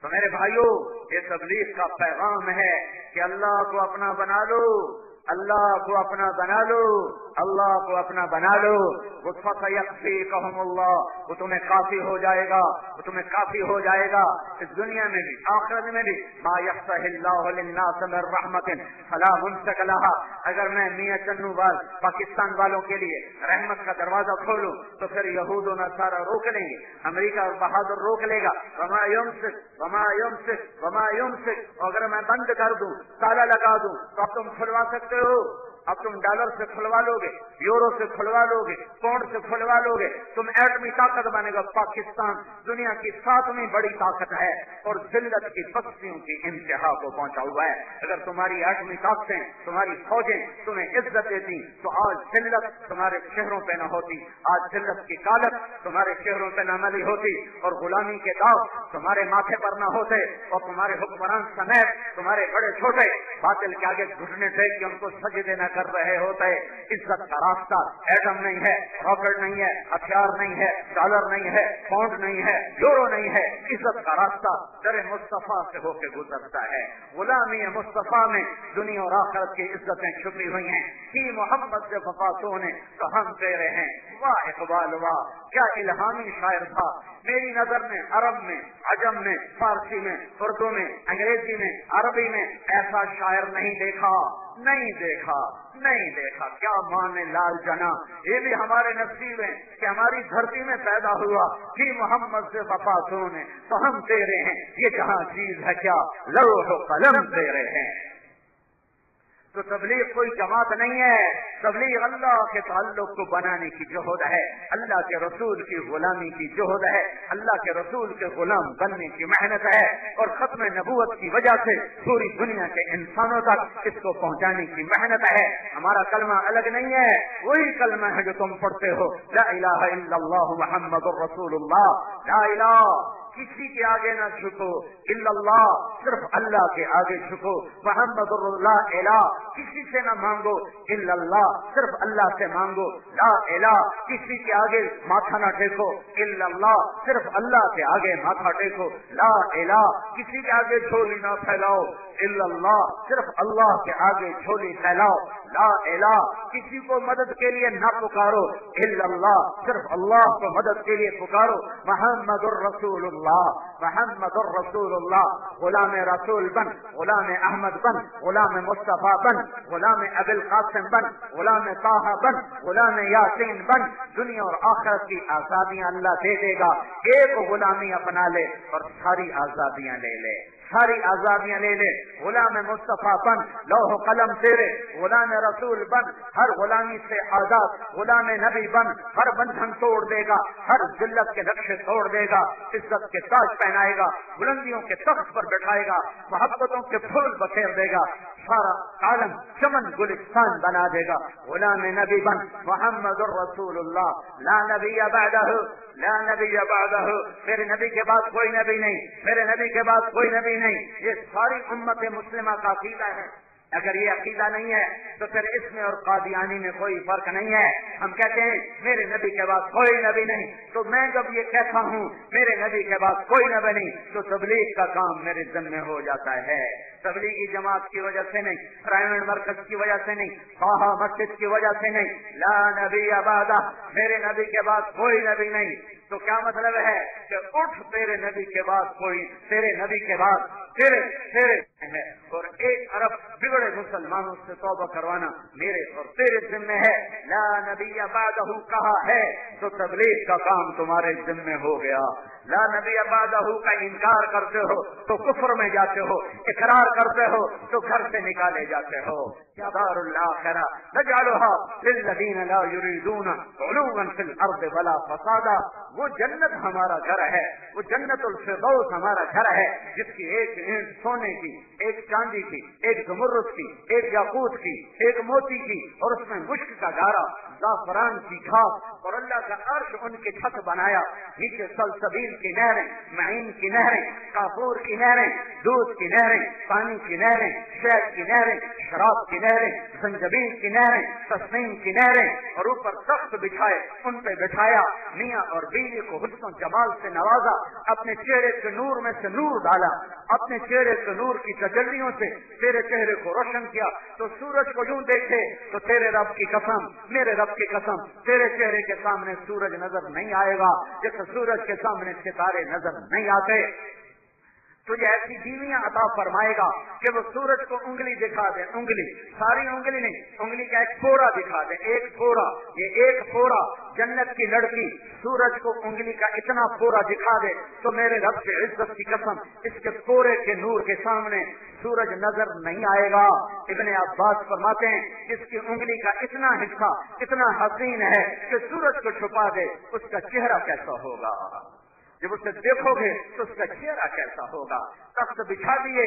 تو میرے بھائیوں، یہ تبلیغ کا پیغام ہے کہ اللہ کو اپنا بنا لو، اللہ کو اپنا بنا لو، اللہ کو اپنا بنا لو، فَسَيَكْفِيكَهُمُ اللَّهُ، وہ تمہیں کافی ہو جائے گا، وہ تمہیں کافی ہو جائے گا اس دنیا میں بھی آخرت میں بھی۔ مَا يَفْتَحِ اللَّهُ لِلنَّاسِ مِن رَحْمَةٍ فَلَا مُمْسِكَ لَهَا، اگر میں میاں چنو وال پاکستان والوں کے لیے رحمت کا دروازہ کھولوں تو پھر یہود و نصارہ روک لیں گے، امریکہ اور بہادر روک لے گا، وَمَا يُمْسِكْ وَمَا يُمْسِكْ وَمَا يُمْسِكْ، اگر میں بند کر دوں، تالا لگا دوں تو اب تم کھلوا سکتے ہو، اب تم ڈالر سے کھلوا لو گے، یورو سے کھلوا لو گے، پاؤنڈ سے کھلوا لو گے، تم ایٹمی طاقت بنے گا۔ پاکستان دنیا کی 7ویں بڑی طاقت ہے اور ذلت کی بستیوں کی انتہا کو پہنچا ہوا ہے۔ اگر تمہاری ایٹمی طاقتیں، تمہاری فوجیں تمہیں عزت دیتی تو آج ذلت تمہارے چہروں پہ نہ ہوتی، آج ذلت کی کالت تمہارے چہروں پہ نہ ملی ہوتی، اور غلامی کے داغ تمہارے ماتھے پر نہ ہوتے، اور تمہارے حکمران سمیت تمہارے بڑے چھوٹے باطل کے آگے گھٹنے ٹیک کے ان کو سجدے نہ کر رہے ہوتے۔ عزت کا راستہ ایٹم نہیں ہے، راکٹ نہیں ہے، ہتھیار نہیں ہے، ڈالر نہیں ہے، پاؤنڈ نہیں ہے، یورو نہیں ہے، عزت کا راستہ در مصطفیٰ سے ہو کے گزرتا ہے۔ غلامی مصطفیٰ میں دنیا اور آخرت کی عزتیں چھپی ہوئی ہیں۔ کی محمد سے وفاتوں نے تو ہم تیرے ہیں۔ واہ اقبال واہ، کیا الہامی شاعر تھا۔ میری نظر میں عرب میں، عجم میں، فارسی میں، اردو میں، انگریزی میں، عربی میں ایسا شاعر نہیں دیکھا، نہیں دیکھا، نہیں دیکھا۔ کیا مان لال جنا، یہ بھی ہمارے نصیب ہے کہ ہماری دھرتی میں پیدا ہوا۔ کہ محمد سے وفاتوں نے تو ہم تیرے ہیں، یہ جہاں چیز ہے کیا لوح و قلم تیرے ہیں۔ تو تبلیغ کوئی جماعت نہیں ہے، تبلیغ اللہ کے تعلق کو بنانے کی جہد ہے، اللہ کے رسول کی غلامی کی جہد ہے، اللہ کے رسول کے غلام بننے کی محنت ہے، اور ختم نبوت کی وجہ سے پوری دنیا کے انسانوں تک اس کو پہنچانے کی محنت ہے۔ ہمارا کلمہ الگ نہیں ہے، وہی کلمہ ہے جو تم پڑھتے ہو، لا الہ الا اللہ محمد الرسول اللہ۔ لا الہ، کسی کے آگے نہ جھکو، الا اللہ، صرف اللہ کے آگے جھکو، محمد اللہ الہ، کسی سے نہ مانگو، الا اللہ، صرف اللہ سے مانگو، لا الہ، کسی کے آگے ماتھا نہ ٹیکو، الا اللہ، صرف اللہ کے آگے ماتھا ٹیکو، لا الہ، کسی کے آگے جھولی نہ پھیلاؤ، الا اللہ، صرف اللہ کے آگے جھولی پھیلاؤ، لا الہ، کسی کو مدد کے لیے نہ پکارو، الا اللہ، صرف اللہ کو مدد کے لیے پکارو، محمد الرسول اللہ، محمد الرسول اللہ، غلام رسول بن، غلام احمد بن، غلام مصطفیٰ بن، غلام ابی القاسم بن، غلام طاہا بن، غلام یاسین بن، دنیا اور آخرت کی آزادیاں اللہ دے دے گا۔ ایک غلامی اپنا لے اور ساری آزادیاں لے لے، ساری آزادیاں لے لے، غلام مصطفیٰ بن، لوح قلم تیرے، غلام رسول بن، ہر غلامی سے آزاد، غلام نبی بن، ہر بندھن توڑ دے گا، ہر ذلت کے نقشے توڑ دے گا، عزت کے تاج پہنائے گا، بلندیوں کے تخت پر بٹھائے گا، محبتوں کے پھول بکھیر دے گا، سارا عالم چمن گلستان بنا دے گا۔ غلام نبی بن، محمد الرسول اللہ، لا نبی بعدہ، لا نبی بعدہ، میرے نبی کے بعد کوئی نبی نہیں، میرے نبی کے بعد کوئی نبی نہیں، یہ ساری امت مسلمہ کا عقیدہ ہے۔ اگر یہ عقیدہ نہیں ہے تو پھر اس میں اور قادیانی میں کوئی فرق نہیں ہے۔ ہم کہتے ہیں میرے نبی کے بعد کوئی نبی نہیں، تو میں جب یہ کہتا ہوں میرے نبی کے بعد کوئی نبی نہیں تو تبلیغ کا کام میرے ذمہ ہو جاتا ہے۔ تبلیغی جماعت کی وجہ سے نہیں، پرائیویٹ مرکز کی وجہ سے نہیں، طاہا مسجد کی وجہ سے نہیں، لا نبی بعدہ، میرے نبی کے بعد کوئی نبی نہیں۔ تو کیا مطلب ہے کہ اٹھ، تیرے نبی کے بعد کوئی، تیرے نبی کے بعد تیرے ہے، اور ایک ارب بگڑے مسلمانوں سے توبہ کروانا میرے اور تیرے ذمہ ہے۔ لا نبی بعدہ کہا ہے تو تبلیغ کا کام تمہارے ذمہ ہو گیا۔ لا نبی بعدہ کا انکار کرتے ہو تو کفر میں جاتے ہو، اقرار کرتے ہو تو گھر سے نکالے جاتے ہو۔ دار الآخرہ نجعلها للذین لا یریدون علوا فی الارض ولا فسادا، وہ جنت ہمارا گھر ہے، وہ جنت الفردوس ہمارا گھر ہے، جس کی ایک اینٹ سونے کی، ایک چاندی کی، ایک زمرد کی، ایک یاقوت کی، ایک موتی کی، اور اس میں مشک کا گارا، زعفران کی گھاس، اور اللہ کا عرش ان کی چھت بنایا، نیچے سلسبیل کی نہریں، معین کی نہریں، کافور کی نہریں، دودھ کی نہریں، پانی کی نہریں، شہد کی نہریں، شراب کی نہریں، زنجبیل کی نہریں، تسنیم کی نہریں، اور اوپر تخت بچھائے، ان پہ بٹھایا، میاں اور بیوی کو حسن و جمال سے نوازا، اپنے چہرے کے نور میں سے نور ڈالا، اپنے چہرے کے نور کی تجلیوں سے تیرے چہرے کو روشن کیا، تو سورج کو یوں دیکھے تو تیرے رب کی قسم، میرے رب کی قسم، تیرے چہرے کے سامنے سورج نظر نہیں آئے گا جیسے سورج کے سامنے ستارے نظر نہیں آتے۔ تجھے ایسی بیویاں عطا فرمائے گا کہ وہ سورج کو انگلی دکھا دے، انگلی، ساری انگلی نہیں، انگلی کا ایک پھوڑا دکھا دے، ایک پھوڑا، یہ ایک پھوڑا، جنت کی لڑکی سورج کو انگلی کا اتنا پھوڑا دکھا دے تو میرے رب کی عزت کی قسم اس کے پورے کے نور کے سامنے سورج نظر نہیں آئے گا۔ ابن عباس فرماتے ہیں اس کی انگلی کا اتنا حصہ اتنا حسین ہے کہ سورج کو چھپا دے اس کا چہرہ کیسا ہوگا، جب اسے دیکھو گے تو اس کا چہرہ کیسا ہوگا۔ تخت بچھا دیے،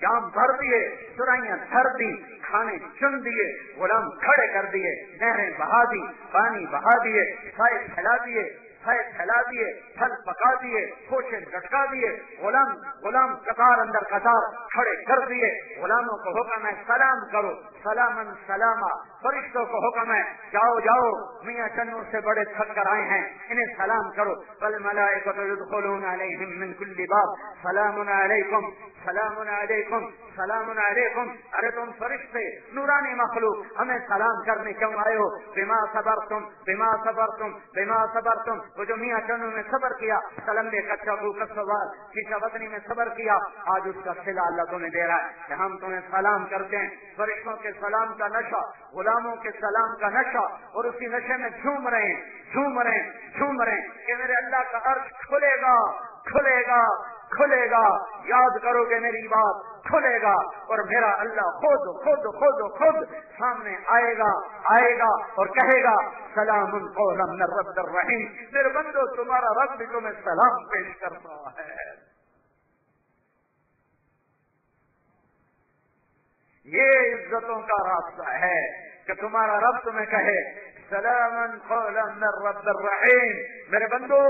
جام بھر دیے، سرائیاں دھر دی، کھانے چن دیے، غلام کھڑے کر دیے، نہریں بہا دی، پانی بہا دیے، سائے پھیلا دیے، پھیلا دیے، پھل پکا دیے، کوشے لٹکا دیے، غلام قطار اندر قطار کھڑے کر دیے۔ غلاموں کو حکم ہے سلام کرو، سلامن سلاما، فرشتوں کو حکم ہے جاؤ جاؤ، میاں چنوں سے بڑے تھک کر آئے ہیں انہیں سلام کرو، والملائکۃ یدخلون علیہم من کل باب سلام علیکم سلام علیکم سلام علیکم۔ ارے تم فرشتے نورانی مخلوق ہمیں سلام کرنے کیوں آئے ہو؟ بما صبرتم بما صبرتم بما صبرتم، وہ جو میاں چنوں میں صبر کیا، سلمے کچا کو کسوال شیشہ وطنی میں صبر کیا، آج اس کا صلہ اللہ تمہیں دے رہا ہے کہ ہم تمہیں سلام کرتے ہیں۔ فرشتوں کے سلام کا نشہ، غلاموں کے سلام کا نشہ، اور اسی نشے میں جھوم رہے ہیں کہ میرے اللہ کا عرش کھلے گا کھلے گا کھلے گا، یاد کرو گے میری بات، کھلے گا اور میرا اللہ خود سامنے آئے گا اور کہے گا سلام قولا من رب الرحیم، میرے بندو تمہارا رب بھی تمہیں سلام پیش کرتا ہے۔ یہ عزتوں کا راستہ ہے کہ تمہارا رب تمہیں کہے سلام قولا من رب الرحیم، میرے بندو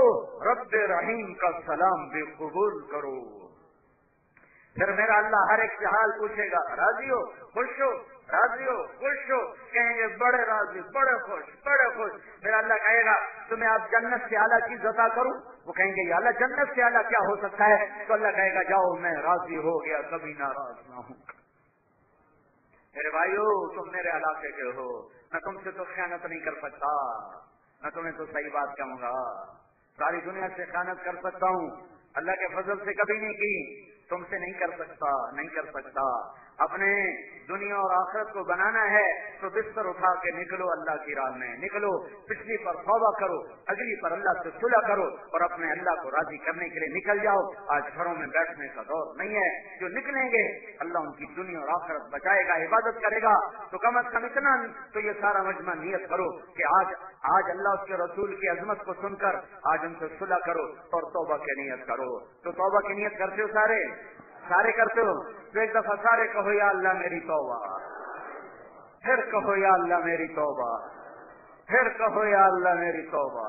رب رحیم کا سلام بھی قبول کرو۔ پھر میرا اللہ ہر ایک سے حال پوچھے گا، راضی ہو خوش ہو، راضی ہو خوش ہو، کہیں گے بڑے راضی بڑے خوش بڑے خوش۔ میرا اللہ کہے گا تمہیں آپ جنت سے اعلیٰ چیز عطا کروں؟ وہ کہیں گے یا اللہ جنت سے اعلیٰ کیا ہو سکتا ہے؟ تو اللہ کہے گا جاؤ میں راضی ہو گیا، کبھی ناراض نہ ہوں۔ میرے بھائیو تم میرے علاقے کے ہو، میں تم سے تو خیانت نہیں کر سکتا، میں تمہیں تو صحیح بات کہوں گا، ساری دنیا سے خیانت کر سکتا ہوں، اللہ کے فضل سے کبھی نہیں کی، تم سے نہیں کر سکتا۔ اپنے دنیا اور آخرت کو بنانا ہے تو بستر اٹھا کے نکلو، اللہ کی راہ میں نکلو، پچھلی پر توبہ کرو، اگلی پر اللہ سے صلح کرو اور اپنے اللہ کو راضی کرنے کے لیے نکل جاؤ۔ آج گھروں میں بیٹھنے کا دور نہیں ہے، جو نکلیں گے اللہ ان کی دنیا اور آخرت بچائے گا، عبادت کرے گا۔ تو کم از کم اتنا تو یہ سارا مجمع نیت کرو کہ آج اللہ اس کے رسول کی عظمت کو سن کر آج ان سے صلح کرو اور توبہ کی نیت کرو۔ تو توبہ کی نیت کرتے ہو سارے کرتے ہو؟ تو ایک دفعہ سارے کہو یا اللہ میری توبہ، پھر کہو یا اللہ میری توبہ، پھر کہو یا اللہ میری توبہ۔